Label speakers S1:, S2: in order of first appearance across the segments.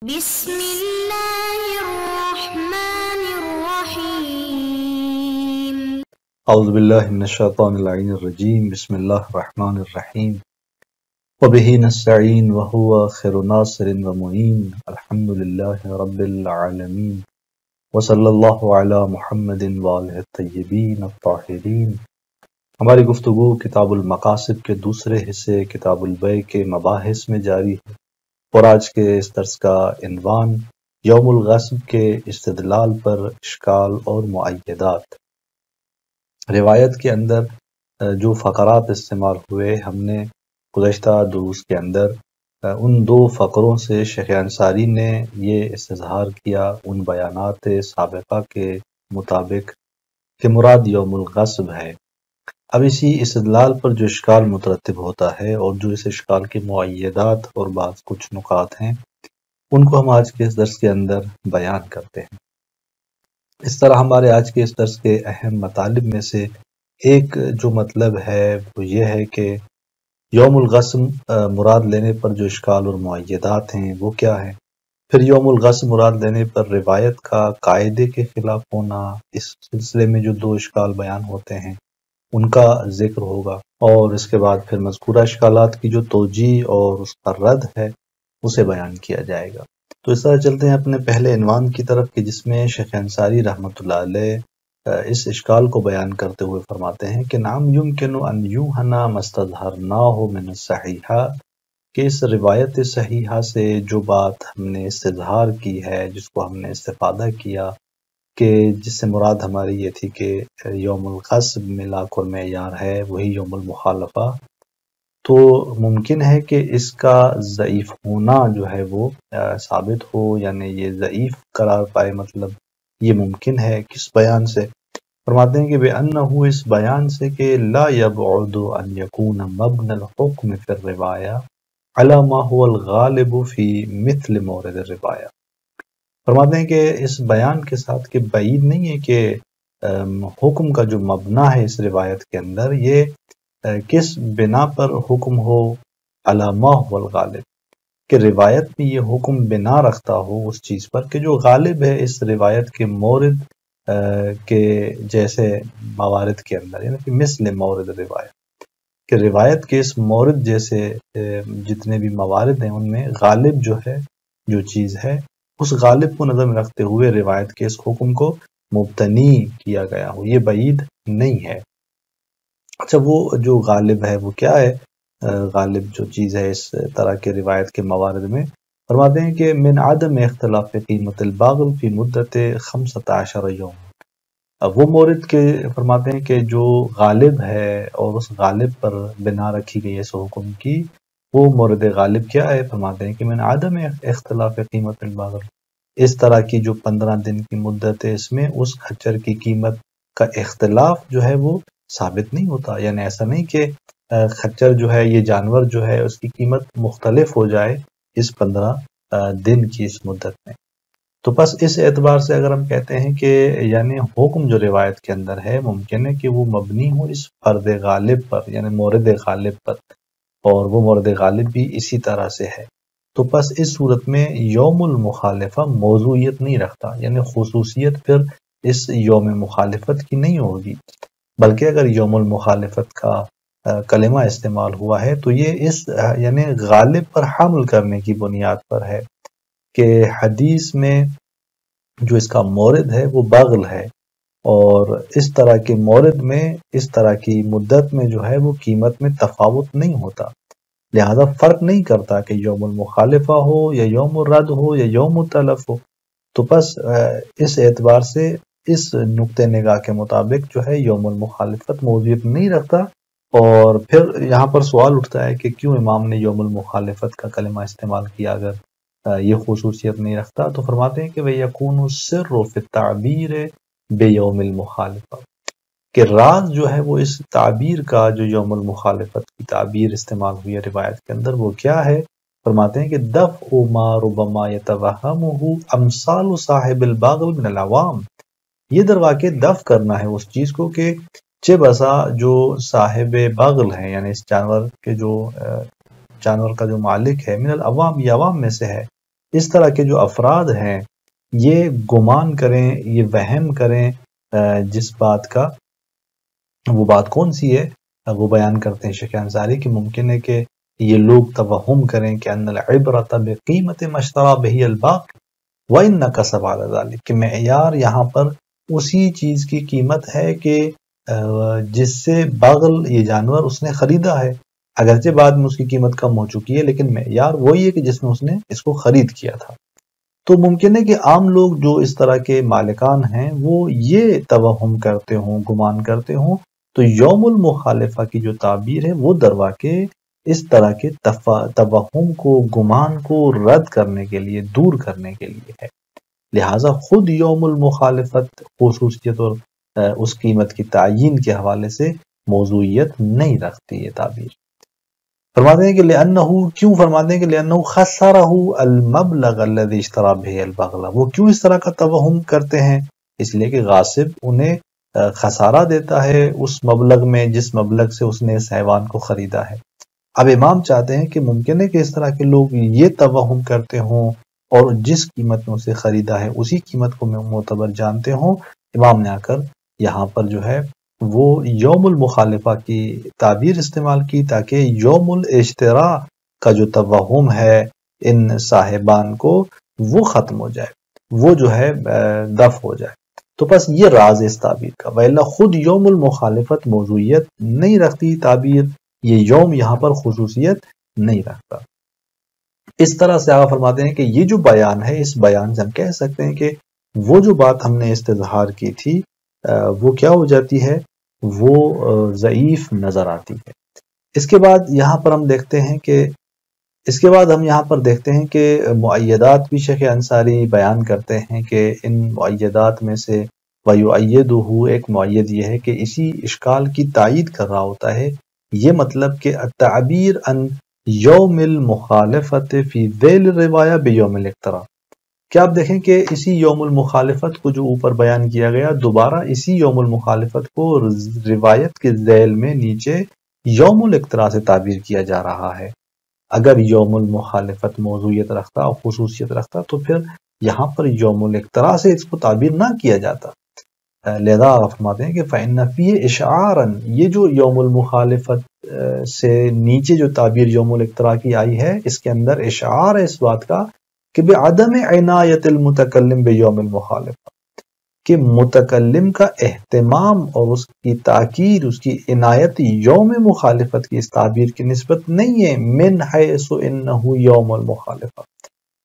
S1: بسم اللہ الرحمن الرحیم
S2: اعوذ باللہ من الشیطان اللعین الرجیم بسم اللہ الرحمن الرحیم وبہ نستعین وہو خیر ناصر ومعین الحمد للہ رب العالمین وصلی اللہ علی محمد وآلہ الطیبین الطاہرین۔ ہماری گفتگو کتاب المقاصد کے دوسرے حصے کتاب البیع کے مباحث میں جاری ہے، اور آج کے اس درس کا عنوان یوم الغصب کے استدلال پر اشکال اور معیدات۔ روایت کے اندر جو فقرات استعمال ہوئے، ہم نے گزشتہ دروس کے اندر ان دو فقروں سے شیخ انصاری نے یہ استظہار کیا ان بیانات سابقہ کے مطابق کہ مراد یوم الغصب ہے۔ اب اسی استدلال پر جو اشکال مترتب ہوتا ہے اور جو اس اشکال کے معیدات اور بعض کچھ نکات ہیں، ان کو ہم آج کے اس درس کے اندر بیان کرتے ہیں۔ اس طرح ہمارے آج کے اس درس کے اہم مطالب میں سے ایک جو مطلب ہے وہ یہ ہے کہ یوم الغصب مراد لینے پر جو اشکال اور معیدات ہیں وہ کیا ہیں، پھر یوم الغصب مراد لینے پر روایت کا قاعدے کے خلاف ہونا، اس سلسلے میں جو دو اشکال بیان ہوتے ہیں ان کا ذکر ہوگا، اور اس کے بعد پھر مذکورہ اشکالات کی جو توجیہ اور اس پر رد ہے اسے بیان کیا جائے گا۔ تو اس طرح چلتے ہیں اپنے پہلے عنوان کی طرف کہ جس میں شیخ انصاری رحمۃ اللہ علیہ اس اشکال کو بیان کرتے ہوئے فرماتے ہیں کہ نعم یمکن ان یوحنا مستظہرناہ من الصحیحہ، کہ اس روایت صحیحہ سے جو بات ہم نے استظہار کی ہے، جس کو ہم نے استفادہ کیا، کہ جس سے مراد ہماری یہ تھی کہ یوم الغصب ملاک اور معیار ہے وہی یوم المخالفہ، تو ممکن ہے کہ اس کا ضعیف ہونا جو ہے وہ ثابت ہو، یعنی یہ ضعیف قرار پائے، مطلب یہ ممکن ہے کس بیان سے؟ فرماتے ہیں کہ بِأَنَّهُ، اس بیان سے کہ لا يبعد ان يكون مبنى الحكم في الرواية على ما هو الغالب في مثل مورد الرواية۔ فرماتے ہیں کہ اس بیان کے ساتھ کہ بعید نہیں ہے کہ حکم کا جو مبنا ہے اس روایت کے اندر، یہ کس بنا پر حکم ہو، علی ما هو الغالب، کہ روایت میں یہ حکم بنا رکھتا ہو اس چیز پر کہ جو غالب ہے اس روایت کے مورد کے جیسے موارد کے اندر، یعنی کہ مثل مورد روایت، کہ روایت کے اس مورد جیسے جتنے بھی موارد ہیں ان میں غالب جو ہے، جو چیز ہے، اس غالب کو نظر میں رکھتے ہوئے روایت کے اس حکم کو مبتنی کیا گیا ہو، یہ بعید نہیں ہے۔ اچھا، وہ جو غالب ہے وہ کیا ہے؟ غالب جو چیز ہے اس طرح کے روایت کے موارد میں، فرماتے ہیں کہ من عدم اختلاف قیمت الباغل فی مدت 15 یوم، اب وہ مورد کے فرماتے ہیں کہ جو غالب ہے اور اس غالب پر بنا رکھی گئی اس حکم کی، وہ مورد غالب کیا ہے؟ فرماتے ہیں کہ من عدم اختلاف قیمت الباغل، اس طرح کی جو 15 دن کی مدت ہے اس میں اس کھچر کی قیمت کا اختلاف جو ہے وہ ثابت نہیں ہوتا، یعنی ایسا نہیں کہ خچر جو ہے، یہ جانور جو ہے، اس کی قیمت مختلف ہو جائے اس 15 دن کی اس مدت میں۔ تو بس اس اعتبار سے اگر ہم کہتے ہیں کہ یعنی حکم جو روایت کے اندر ہے ممکن ہے کہ وہ مبنی ہو اس فرد غالب پر، یعنی مورد غالب پر، اور وہ مورد غالب بھی اسی طرح سے ہے، تو بس اس صورت میں یوم المخالفہ موضوعیت نہیں رکھتا، یعنی خصوصیت پھر اس یوم مخالفت کی نہیں ہوگی، بلکہ اگر یوم المخالفت کا کلمہ استعمال ہوا ہے تو یہ اس یعنی غالب پر حمل کرنے کی بنیاد پر ہے کہ حدیث میں جو اس کا مورد ہے وہ بغل ہے، اور اس طرح کے مورد میں اس طرح کی مدت میں جو ہے وہ قیمت میں تفاوت نہیں ہوتا، لہذا فرق نہیں کرتا کہ یوم المخالفہ ہو یا یوم الرد ہو یا یوم التلف ہو۔ تو بس اس اعتبار سے اس نقطہ نگاہ کے مطابق جو ہے یوم المخالفت موضوعیت نہیں رکھتا، اور پھر یہاں پر سوال اٹھتا ہے کہ کیوں امام نے یوم المخالفت کا کلمہ استعمال کیا اگر یہ خصوصیت نہیں رکھتا؟ تو فرماتے ہیں کہ وَيَكُونُ السِّرُّ فِي التَّعْبِيرِ بِيَوْمِ الْمُخَالَفَةِ، کہ راز جو ہے وہ اس تعبیر کا جو یوم المخالفت کی تعبیر استعمال ہوئی ہے روایت کے اندر وہ کیا ہے؟ فرماتے ہیں کہ دفع ما ربما يتوهمه امثال صاحب الباغل من العوام، یہ در واقع دفع کرنا ہے اس چیز کو کہ چہ بسا جو صاحب باغل ہیں، یعنی اس جانور کے جو جانور کا جو مالک ہے، من العوام، یہ عوام میں سے ہے، اس طرح کے جو افراد ہیں یہ گمان کریں، یہ وہم کریں جس بات کا، وہ بات کون سی ہے؟ وہ بیان کرتے ہیں شیخ انصاری کہ ممکن ہے کہ یہ لوگ توہم کریں کہ ان العبرۃ بقیمت مشتری بہ الباقی وان نقص بعد ذلک، کہ معیار یہاں پر اسی چیز کی قیمت ہے کہ جس سے بغل یہ جانور اس نے خریدا ہے، اگرچہ بعد میں اس کی قیمت کم ہو چکی ہے لیکن معیار وہی ہے کہ جس میں اس نے اس کو خرید کیا تھا۔ تو ممکن ہے کہ عام لوگ جو اس طرح کے مالکان ہیں وہ یہ توہم کرتے ہوں، گمان کرتے ہوں، تو یوم المخالفہ کی جو تعبیر ہے وہ درواقع اس طرح کے توہم کو، گمان کو رد کرنے کے لیے، دور کرنے کے لیے ہے۔ لہٰذا خود یوم المخالفت خصوصیت اور اس قیمت کی تعیین کے حوالے سے موضوعیت نہیں رکھتی یہ تعبیر۔ فرماتے ہیں کہ لأنه، کیوں فرماتے ہیں کہ لأنه خسره المبلغ الذي اشترى به البغل، وہ کیوں اس طرح کا توہم کرتے ہیں؟ اس لیے کہ غاصب انہیں خسارہ دیتا ہے اس مبلغ میں جس مبلغ سے اس نے اس حیوان کو خریدا ہے۔ اب امام چاہتے ہیں کہ ممکن ہے کہ اس طرح کے لوگ یہ توہم کرتے ہوں اور جس قیمت میں اسے خریدا ہے اسی قیمت کو معتبر جانتے ہوں۔ امام نے آ کر یہاں پر جو ہے وہ یوم المخالفہ کی تعبیر استعمال کی تاکہ یوم الاشتراء کا جو توہم ہے ان صاحبان کو وہ ختم ہو جائے، وہ جو ہے دفع ہو جائے۔ تو بس یہ راز اس تعبیر کا، وإلا خود یوم المخالفت موضوعیت نہیں رکھتی تعبیر، یہ یوم یہاں پر خصوصیت نہیں رکھتا۔ اس طرح سے آقا فرماتے ہیں کہ یہ جو بیان ہے، اس بیان سے ہم کہہ سکتے ہیں کہ وہ جو بات ہم نے استظہار کی تھی وہ کیا ہو جاتی ہے، وہ ضعیف نظر آتی ہے۔ اس کے بعد یہاں پر ہم دیکھتے ہیں کہ مؤیدات بھی شیخ انصاری بیان کرتے ہیں کہ ان مؤیدات میں سے وَيُؤَيِّدُهُ، ایک مؤید یہ ہے کہ اسی اشکال کی تائید کر رہا ہوتا ہے، یہ مطلب کہ التعبیر عن یوم المخالفت فی ذیل الروایہ بیوم الاقتراء، کہ آپ دیکھیں کہ اسی یوم المخالفت کو جو اوپر بیان کیا گیا دوبارہ اسی یوم المخالفت کو روایت کے ذیل میں نیچے یوم الاقتراء سے تعبیر کیا جا رہا ہے۔ اگر یوم المخالفت موضوعیت رکھتا اور خصوصیت رکھتا تو پھر یہاں پر یوم الاقتراء سے اس کو تعبیر نہ کیا جاتا۔ لہذا آپ فرماتے ہیں کہ فَإِنَّ فِيهِ إِشْعَارًا، یہ جو یوم المخالفت سے نیچے جو تعبیر یوم الاقتراء کی آئی ہے اس کے اندر اشعار ہے اس بات کا کہ بعدم عنایت المتکلم بیوم المخالفہ، کہ متکلم کا اہتمام اور اس کی تاکید، اس کی عنایت یوم مخالفت کی اس تعبیر کی نسبت نہیں ہے، من حیث انہ یوم المخالفہ،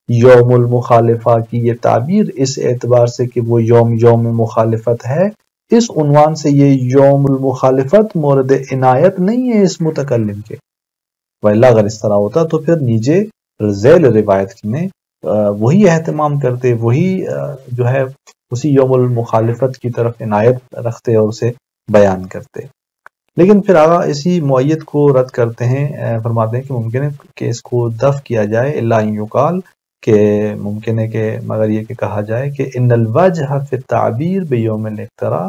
S2: یوم المخالفہ کی یہ تعبیر اس اعتبار سے کہ وہ یوم مخالفت ہے، اس عنوان سے یہ یوم المخالفت مورد عنایت نہیں ہے اس متکلم کے۔ وَإِلَّا، اگر اس طرح ہوتا تو پھر نیچے ذیل روایت میں وہی اہتمام کرتے، وہی جو ہے اسی یوم المخالفت کی طرف عنایت رکھتے اور اسے بیان کرتے۔ لیکن پھر آگا اسی مؤید کو رد کرتے ہیں، فرماتے ہیں کہ ممکن ہے کہ اس کو دفع کیا جائے، الا ان یقال، کہ ممکن ہے کہ مگر یہ کہ کہا جائے کہ ان الوجہ فی التعبیر بیوم الاقتراء،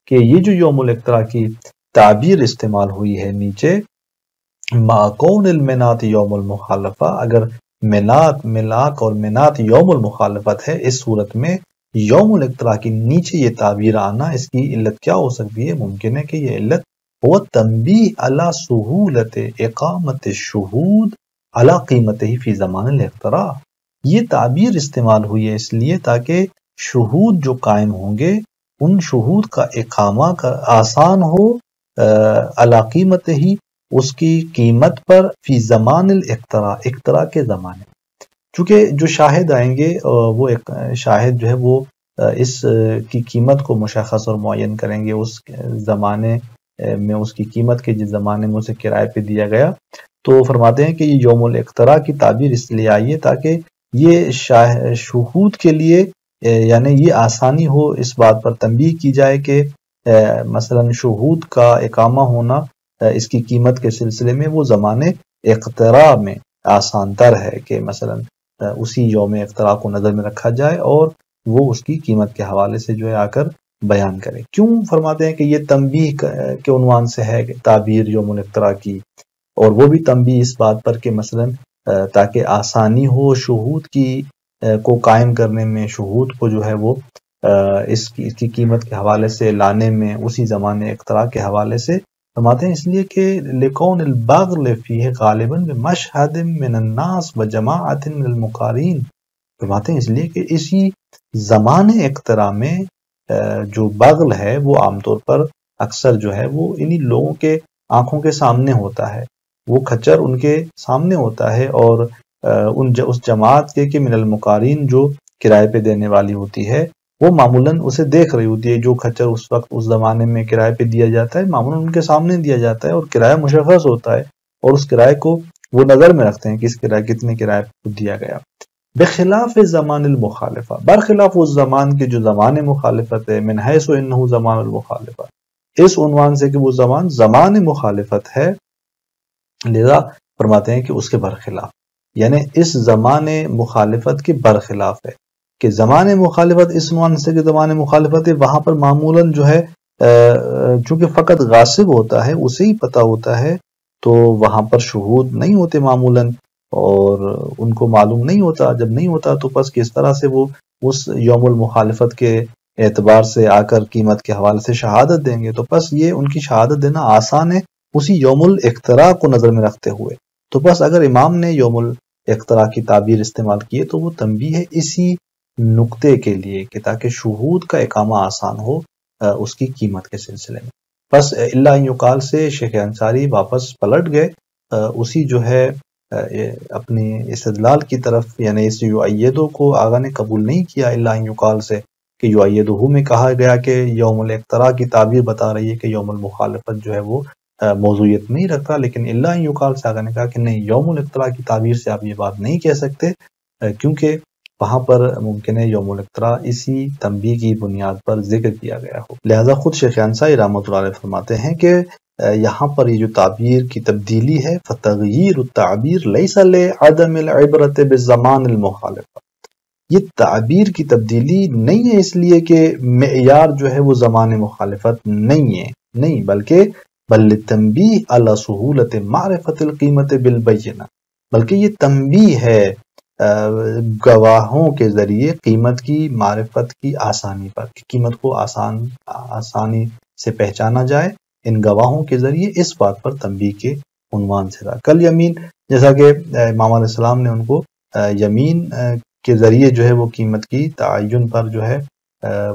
S2: کہ یہ جو یوم الاقتراء کی تعبیر استعمال ہوئی ہے نیچے، مع کون المنات یوم المخالفہ، اگر ملاک اور منات یوم المخالفت ہے، اس صورت میں یوم الاقتراء کی نیچے یہ تعبیر آنا، اس کی علت کیا ہو سکتی ہے؟ ممکن ہے کہ یہ علت وہ تنبیہ علی سہولت اقامت الشہود علی قیمتہ فی زمان الاقتراء، یہ تعبیر استعمال ہوئی ہے اس لیے تاکہ شہود جو قائم ہوں گے ان شہود کا اقامہ کا آسان ہو علی قیمتہ، اس کی قیمت پر، فی زمان الاقتراء، اقتراء کے زمانے، چونکہ جو شاہد آئیں گے وہ ایک شاہد جو ہے وہ اس کی قیمت کو مشخص اور معین کریں گے، اس زمانے میں اس کی قیمت کے جس زمانے میں اسے کرائے پہ دیا گیا۔ تو فرماتے ہیں کہ یہ یوم الاقتراء کی تعبیر اس لیے آئی ہے تاکہ یہ شہود کے لیے یعنی یہ آسانی ہو، اس بات پر تنبیہ کی جائے کہ مثلا شہود کا اقامہ ہونا اس کی قیمت کے سلسلے میں وہ زمانے اقتراء میں آسان تر ہے، کہ مثلا اسی یوم اقتراء کو نظر میں رکھا جائے اور وہ اس کی قیمت کے حوالے سے جو ہے آ کر بیان کرے۔ کیوں فرماتے ہیں کہ یہ تنبیہ کے عنوان سے ہے تعبیر یوم الاقتراء کی، اور وہ بھی تنبیہ اس بات پر کہ مثلا تاکہ آسانی ہو شہود کی کو قائم کرنے میں، شہود کو جو ہے وہ اس کی قیمت کے حوالے سے لانے میں، اسی زمانے اختراع کے حوالے سے فرماتے ہیں اس لیے کہ لکون البغل فیہ غالباً بمشہد من الناس و جماعت من المقارین، فرماتے ہیں اس لیے کہ اسی زمانے اختراع میں جو بغل ہے وہ عام طور پر اکثر جو ہے وہ انہی لوگوں کے آنکھوں کے سامنے ہوتا ہے، وہ کھچر ان کے سامنے ہوتا ہے، اور اس جماعت کے من المقارین جو کرائے پہ دینے والی ہوتی ہے وہ معمولاً اسے دیکھ رہی ہوتی ہے۔ جو کھچر اس وقت اس زمانے میں کرائے پہ دیا جاتا ہے معمولاً ان کے سامنے دیا جاتا ہے، اور کرایہ مشخص ہوتا ہے، اور اس کرائے کو وہ نظر میں رکھتے ہیں کہ اس کرائے کتنے کرائے پہ دیا گیا۔ بخلاف زمان المخالفہ، برخلاف اس زمان کے جو زمان مخالفت ہے، من حیث انہ زمان المخالفہ، اس عنوان سے کہ وہ زمان مخالفت ہے، لذا فرماتے ہیں کہ اس کے برخلاف، یعنی اس زمان مخالفت کے برخلاف ہے، کہ زمان مخالفت اس عنوان سے کہ زمان مخالفت ہے، وہاں پر معمولاً جو ہے چونکہ فقط غاصب ہوتا ہے اسے ہی پتہ ہوتا ہے، تو وہاں پر شہود نہیں ہوتے معمولاً، اور ان کو معلوم نہیں ہوتا، جب نہیں ہوتا تو بس کس طرح سے وہ اس یوم المخالفت کے اعتبار سے آ کر قیمت کے حوالے سے شہادت دیں گے، تو بس یہ ان کی شہادت دینا آسان ہے اسی یوم الاختراع کو نظر میں رکھتے ہوئے۔ تو بس اگر امام نے یوم الاختراع کی تعبیر استعمال کی ہے تو وہ تنبیہ ہے اسی نقطے کے لیے کہ تاکہ شہود کا اقامہ آسان ہو اس کی قیمت کے سلسلے میں۔ بس اللہ یقال سے شیخ انصاری واپس پلٹ گئے، اسی جو ہے اپنی استدلال کی طرف، یعنی اس یعیدو کو آغا نے قبول نہیں کیا اللہ یقال سے، کہ یعیدہ میں کہا گیا کہ یوم الاختراع کی تعبیر بتا رہی ہے کہ یوم المخالفت جو ہے وہ موضوعیت نہیں رکھتا، لیکن اللہ یقال سے آغا نے کہا کہ نہیں، یوم الاختراع کی تعبیر سے آپ یہ بات نہیں کہہ سکتے، کیونکہ وہاں پر ممکن ہے یوم الاختراع اسی تنبیہ کی بنیاد پر ذکر کیا گیا ہو۔ لہذا خود شیخ انصاری رحمۃ اللہ علیہ فرماتے ہیں کہ یہاں پر یہ جو تعبیر کی تبدیلی ہے، فتغییر التعبیر لیس لعدم العبرت بالزمان المخالفہ، یہ تعبیر کی تبدیلی نہیں ہے اس لیے کہ معیار جو ہے وہ زمان مخالفت نہیں ہے، نہیں، بلکہ بل تنبیہ علی سہولت معرفت القیمت بالبینہ، بلکہ یہ تنبیہ ہے گواہوں کے ذریعے قیمت کی معرفت کی آسانی پر، کہ قیمت کو آسانی سے پہچانا جائے ان گواہوں کے ذریعے، اس بات پر تنبیہ کے عنوان سے رہا۔ کل یمین، جیسا کہ امام علیہ السلام نے ان کو یمین کے ذریعے جو ہے وہ قیمت کی تعین پر جو ہے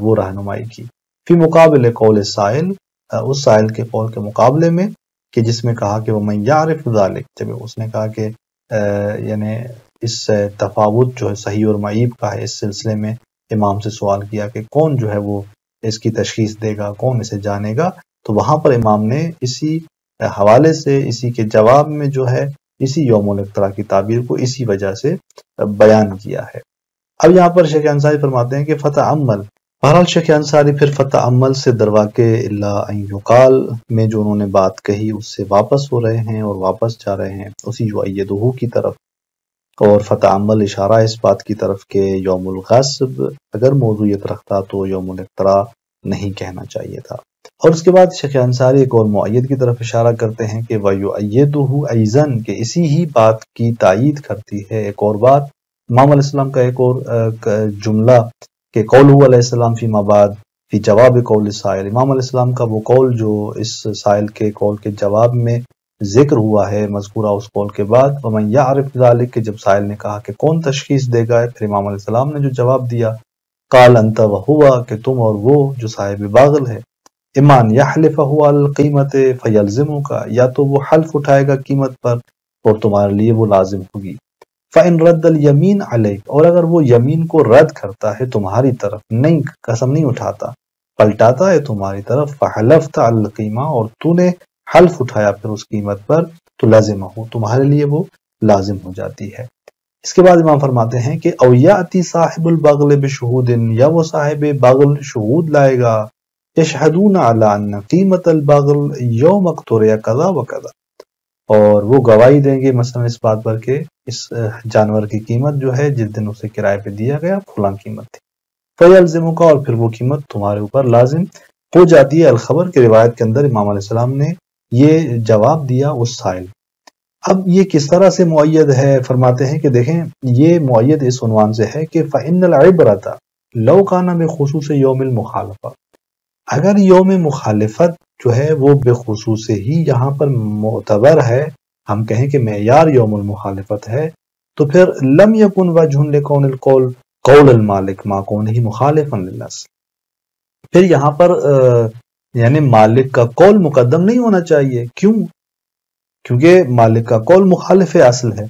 S2: وہ رہنمائی کی، فی مقابل قول السائل، اس سائل کے قول کے مقابلے میں، کہ جس میں کہا کہ وَمَن يَعْرِفْ ذَلِكَ، جب اس نے کہا کہ یعنی اس تفاوت جو ہے صحیح اور معیب کا ہے، اس سلسلے میں امام سے سوال کیا کہ کون جو ہے وہ اس کی تشخیص دے گا، کون اسے جانے گا، تو وہاں پر امام نے اسی حوالے سے، اسی کے جواب میں جو ہے اسی یوم الاختراع کی تعبیر کو اسی وجہ سے بیان کیا ہے۔ اب یہاں پر شیخ انصاری فرماتے ہیں کہ فتح عمل، بہرحال شیخ انصاری پھر فتح عمل سے درواقع اللہ ان یقال میں جو انہوں نے بات کہی اس سے واپس ہو رہے ہیں، اور واپس جا رہے ہیں اسی یعیدہ کی طرف، اور فتح عمل اشارہ اس بات کی طرف کہ یوم الغصب اگر موضوعیت رکھتا تو یوم الاختراع نہیں کہنا چاہیے تھا۔ اور اس کے بعد شیخ انصاری ایک اور معید کی طرف اشارہ کرتے ہیں کہ وَيُؤَيِّدُهُ أَيْضًا، کہ اسی ہی بات کی تائید کرتی ہے ایک اور بات، امام علیہ السلام کا ایک اور جملہ کہ قولہ علیہ السلام فیما بعد فی جواب قول السائل، امام علیہ السلام کا وہ قول جو اس سائل کے قول کے جواب میں ذکر ہوا ہے مذکورہ اس قول کے بعد، وَمَن يَعْرِفْ ذَلِكَ، کہ جب سائل نے کہا کہ کون تشخیص دے گا، پھر امام علیہ السلام نے جو جواب دیا، قال انت وہوا، کہ تم اور وہ جو صاحب باغل ہے، امان یحلف علی القیمت فیلزمک، یا تو وہ حلف اٹھائے گا قیمت پر اور تمہارے لیے وہ لازم ہوگی، فَإِن رَدَّ الْيَمِينَ عَلَيْكَ، اور اگر وہ یمین کو رد کرتا ہے تمہاری طرف، نہیں قسم نہیں اٹھاتا، پلٹاتا ہے تمہاری طرف، فَحَلَفْتَ عَلَى الْقِیمَةِ، اور تو نے حلف اٹھایا پھر اس قیمت پر، تو لازم ہو، تمہارے لیے وہ لازم ہو جاتی ہے۔ اس کے بعد امام فرماتے ہیں کہ او یاتی صاحب البغل بشہود، یا وہ صاحب بغل شہود لائے گا، یشہدون علی ان قیمت البغل یوم اقترع کذا و کذا، اور وہ گواہی دیں گے مثلا اس بات پر کہ اس جانور کی قیمت جو ہے جس دن اسے کرائے پہ دیا گیا فلاں قیمت تھی، فیلزمک، اور پھر وہ قیمت تمہارے اوپر لازم ہو جاتی ہے۔ الخبر کی روایت کے اندر امام علیہ السلام نے یہ جواب دیا اس سائل۔ اب یہ کس طرح سے معید ہے؟ فرماتے ہیں کہ دیکھیں یہ معید اس عنوان سے ہے کہ فَإِنَّ الْعِبْرَةَ لَوْ كَانَ بِخُصُوصِ يَوْمِ الْمُخَالَفَةِ، اگر یوم مخالفت جو ہے وہ بخصوص ہی یہاں پر معتبر ہے، ہم کہیں کہ معیار یوم المخالفت ہے، تو پھر لم یکن وجہ لکون القول قول المالک ما کونہ مخالفا للنص، پھر یہاں پر یعنی مالک کا قول مقدم نہیں ہونا چاہیے۔ کیوں؟ کیونکہ مالک کا قول مخالف اصل ہے۔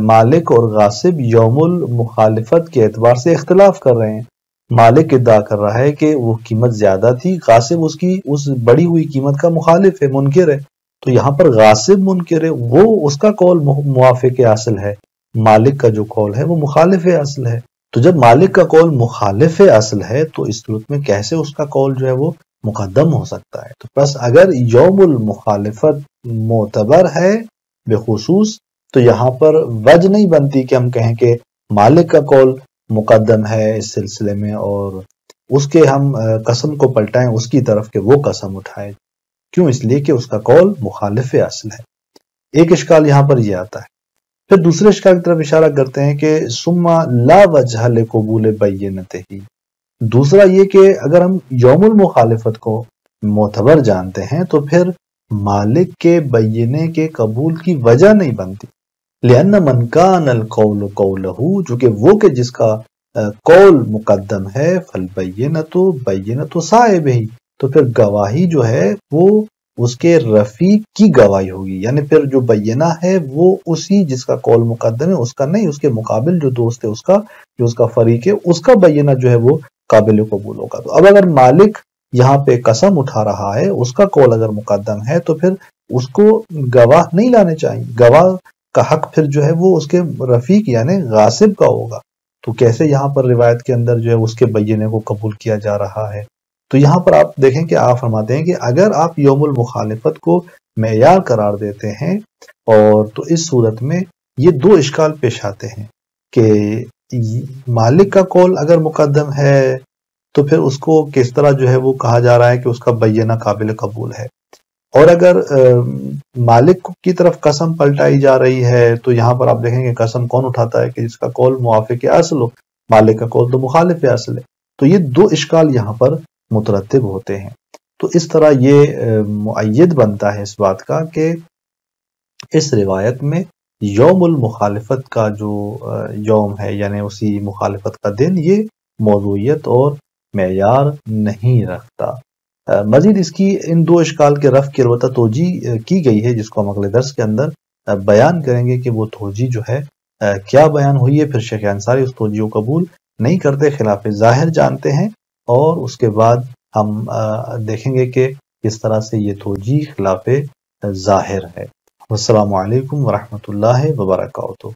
S2: مالک اور غاصب یوم المخالفت کے اعتبار سے اختلاف کر رہے ہیں۔ مالک ادعا کر رہا ہے کہ وہ قیمت زیادہ تھی، غاصب اس بڑی ہوئی قیمت کا مخالف ہے، منکر ہے، تو یہاں پر غاصب منکر ہے، وہ اس کا قول موافق اصل ہے، مالک کا جو قول ہے وہ مخالف اصل ہے۔ تو جب مالک کا قول مخالف اصل ہے تو اس صورت میں کیسے اس کا قول جو ہے وہ مقدم ہو سکتا ہے؟ تو بس اگر یوم المخالفت معتبر ہے بخصوص تو یہاں پر وجہ نہیں بنتی کہ ہم کہیں کہ مالک کا قول مقدم ہے اس سلسلے میں اور اس کے ہم قسم کو پلٹائیں اس کی طرف کہ وہ قسم اٹھائے۔ کیوں؟ اس لیے کہ اس کا قول مخالف اصل ہے۔ ایک اشکال یہاں پر یہ آتا ہے۔ پھر دوسرے اشکال کی طرف اشارہ کرتے ہیں کہ ثم لا وجہ لقبول بینتہ، دوسرا یہ کہ اگر ہم یوم المخالفت کو معتبر جانتے ہیں تو پھر مالک کے بینے کے قبول کی وجہ نہیں بنتی، لأن من کان القول قولہ، جو کہ وہ کہ جس کا قول مقدم ہے، فالبینۃ بینۃ صاحبہ، تو پھر گواہی جو ہے وہ اس کے رفیق کی گواہی ہوگی، یعنی پھر جو بینہ ہے وہ اسی جس کا قول مقدم ہے اس کا نہیں، اس کے مقابل جو دوست ہے اس کا، جو اس کا فریق ہے اس کا بینہ جو ہے وہ قابل قبول ہوگا۔ تو اب اگر مالک یہاں پہ قسم اٹھا رہا ہے، اس کا قول اگر مقدم ہے تو پھر اس کو گواہ نہیں لانے چاہیے، گواہ کا حق پھر جو ہے وہ اس کے رفیق یعنی غاصب کا ہوگا۔ تو کیسے یہاں پر روایت کے اندر جو ہے اس کے بینے کو قبول کیا جا رہا ہے؟ تو یہاں پر آپ دیکھیں کہ آپ فرماتے ہیں کہ اگر آپ یوم المخالفت کو معیار قرار دیتے ہیں اور تو اس صورت میں یہ دو اشکال پیش آتے ہیں کہ مالک کا قول اگر مقدم ہے تو پھر اس کو کس طرح جو ہے وہ کہا جا رہا ہے کہ اس کا بیانہ قابل قبول ہے، اور اگر مالک کی طرف قسم پلٹائی جا رہی ہے تو یہاں پر آپ دیکھیں کہ قسم کون اٹھاتا ہے کہ جس کا قول موافق اصل ہو، مالک کا قول تو مخالف اصل ہے۔ تو یہ دو اشکال یہاں پر مترتب ہوتے ہیں۔ تو اس طرح یہ معید بنتا ہے اس بات کا کہ اس روایت میں یوم المخالفت کا جو یوم ہے یعنی اسی مخالفت کا دن، یہ موضوعیت اور معیار نہیں رکھتا۔ مزید اس کی ان دو اشکال کے رفع کی البتہ توجیہ کی گئی ہے، جس کو ہم اگلے درس کے اندر بیان کریں گے کہ وہ توجیہ جو ہے کیا بیان ہوئی ہے۔ پھر شیخ انصاری اس توجیہ کو قبول نہیں کرتے، خلاف ظاہر جانتے ہیں، اور اس کے بعد ہم دیکھیں گے کہ کس طرح سے یہ توجیہ خلاف ظاہر ہے۔ والسلام علیکم ورحمۃ اللہ وبرکاتہ۔